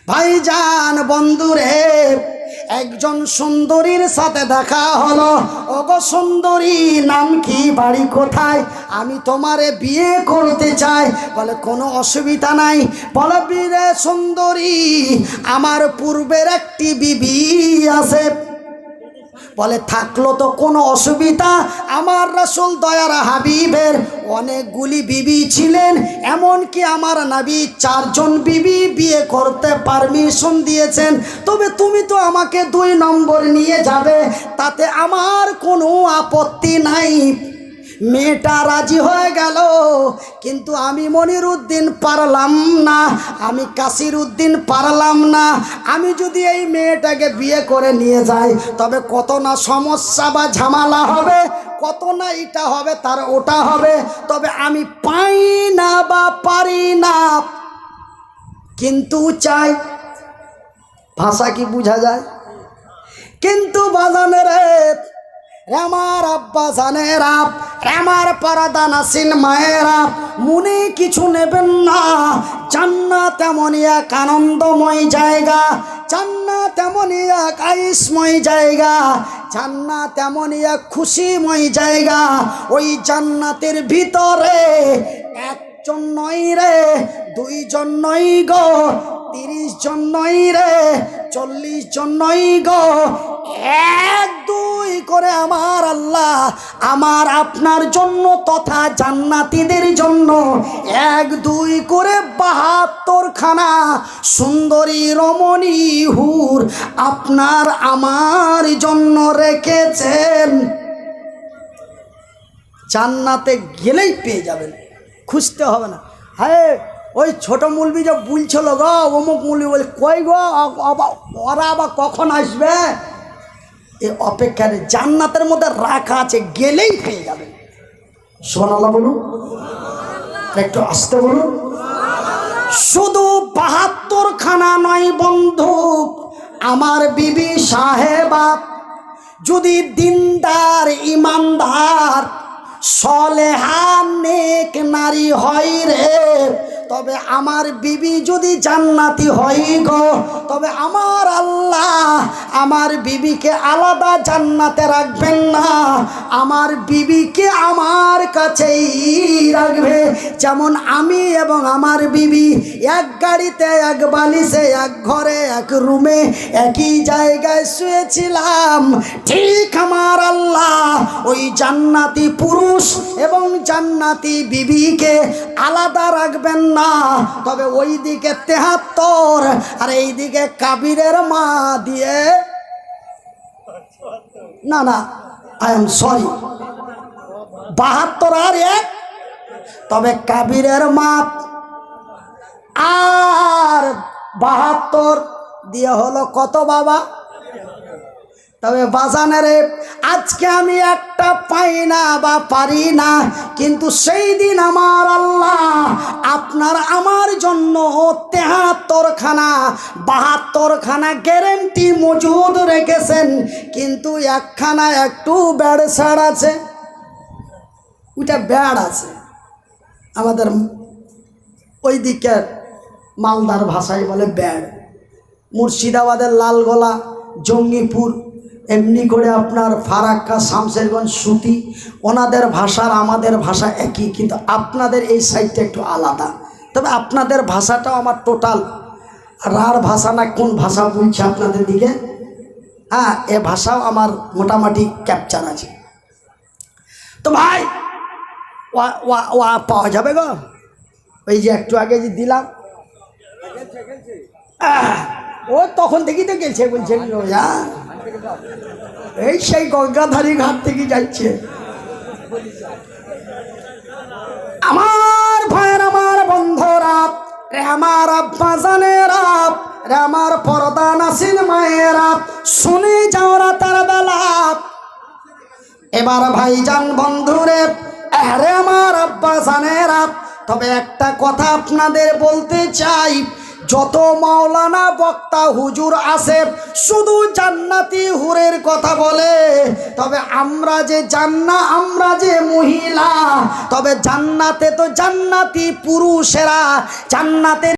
ভাইজান বন্ধুরে, একজন সুন্দরীর সাথে দেখা হলো। ওগো সুন্দরী, নাম কি, বাড়ি কোথায়? আমি তোমারে বিয়ে করতে চাই। বলে কোনো অসুবিধা নাই। বলে বিয়ে সুন্দরী, আমার পূর্বের একটি বিবি আছে। বলে থাকলো তো কোনো অসুবিধা, আমার রাসূল দয়ার হাবিবের অনেকগুলি বিবি ছিলেন, এমনকি আমার নবী 4 জন বিবি বিয়ে করতে পারমিশন দিয়েছেন। তবে তুমি তো আমাকে 2 নম্বর নিয়ে যাবে, তাতে আমার কোনো আপত্তি নাই। মেয়েটা রাজি হয়ে গেল, কিন্তু আমি মনিরউদ্দিন পারলাম না, আমি কাসিরউদ্দিন পারলাম না। আমি যদি এই মেয়েটাকে বিয়ে করে নিয়ে যাই, তবে কত না সমস্যা বা ঝামেলা হবে, কত না এটা হবে তার ওটা হবে। তবে আমি পাই না বা পারি না, কিন্তু চাই। ভাষা কি বোঝা যায়? কিন্তু বাজানেরে, আমার আব্বা জানেরা, আমার পর্দা নাসিন মায়েরা, মনে কিছু নেবেন না। জান্নাত এমনই এক আনন্দময় জায়গা, জান্নাত এমনই এক আয়েশময় জায়গা, জান্নাত এমনই এক খুশিময় জায়গা। ওই জান্নাতের ভিতরে 1 জন নয় রে, 2 জন নয় গো, 30 জন নয় রে, 40 জন নয় গো, 1 2 করে আমার আল্লাহ আমার আপনার জন্য তথা জান্নাতীদের জন্য 1 2 করে 72 খানা সুন্দরী রমণী হুর আপনার আমার জন্য রেখেছেন। জান্নাতে গেলেই পেয়ে যাবেন, খুঁজতে হবে না। হ্যাঁ, ওই ছোট মুলবি যে বলছিল গো, অমুক মুলবি বলে কই গো, ওরা আবার কখন আসবে? এই অপেক্ষায় জান্নাতের মধ্যে রাখা আছে, গেলেই পেয়ে যাবেন। সুবহানাল্লাহ বলুন, একটু আসতে বলুন। শুধু 72 খানা নয় বন্ধু, আমার বিবি সাহেবা যদি দিনদার, ইমানদার, সলেহা, নেক নারী হয় রে, তবে আমার বিবি যদি জান্নাতি হয় গো, তবে আমার আল্লাহ আমার বিবিকে আলাদা জান্নাতে রাখবেন না, আমার বিবিকে আমার কাছেই রাখবে। যেমন আমি এবং আমার বিবি এক গাড়িতে, এক বালিশে, এক ঘরে, এক রুমে, একই জায়গায় শুয়েছিলাম, ঠিক আমার আল্লাহ ওই জান্নাতি পুরুষ এবং জান্নাতি বিবিকে আলাদা রাখবেন না। তবে ওই দিকে 73 আর এই দিকে কাবিরের মা দিয়ে, না না আই এম সরি, 72 আর 1, তবে কাবিরের মা আর 72 দিয়ে হলো কত বাবা? তবে বাজানেরে, আজকে আমি একটা পাই না বা পারি না, কিন্তু সেই দিন আমার আল্লাহ আপনার আমার জন্য 73 খানা 72 খানা গ্যারেন্টি মজুদ রেখেছেন। কিন্তু একখানা একটু ব্যাড়সাড় আছে, ওইটা ব্যাড় আছে। আমাদের ওই দিকের মালদার ভাষায় বলে ব্যাড়। মুর্শিদাবাদের লালগোলা, জঙ্গিপুর, এমনি করে আপনার ফারাক্কা, শামশেরগঞ্জ, সুতি, ওনাদের ভাষার আমাদের ভাষা একই, কিন্তু আপনাদের এই সাইডটা একটু আলাদা। তবে আপনাদের ভাষাটাও আমার টোটাল রার ভাষা না কোন ভাষা বলছে আপনাদের দিকে, হ্যাঁ, এ ভাষাও আমার মোটামুটি ক্যাপচার আছে। তো ভাই ওয়া পাওয়া যাবে গো? ওই যে একটু আগে যে দিলাম, ও তখন থেকেই তো গেছে, বলছে এই সেই গঙ্গাধারী ঘাট থেকে যাচ্ছে। আমার ভাইয়ের, আমার বন্ধুরা, আমার আব্বা জানেরা, আমার পর্দা নাসিন মায়েরা, শুনে যাও রাতের বেলা। এবার ভাইজান বন্ধুরে, আরে আমার আব্বা জানেরা, তবে একটা কথা আপনাদের বলতে চাই, যত মাওলানা বক্তা হুজুর আছে শুধু জান্নাতি হুরের কথা বলে, তবে আমরা যে মহিলা, তবে জান্নাতে তো জান্নাতি পুরুষেরা, জান্নাতের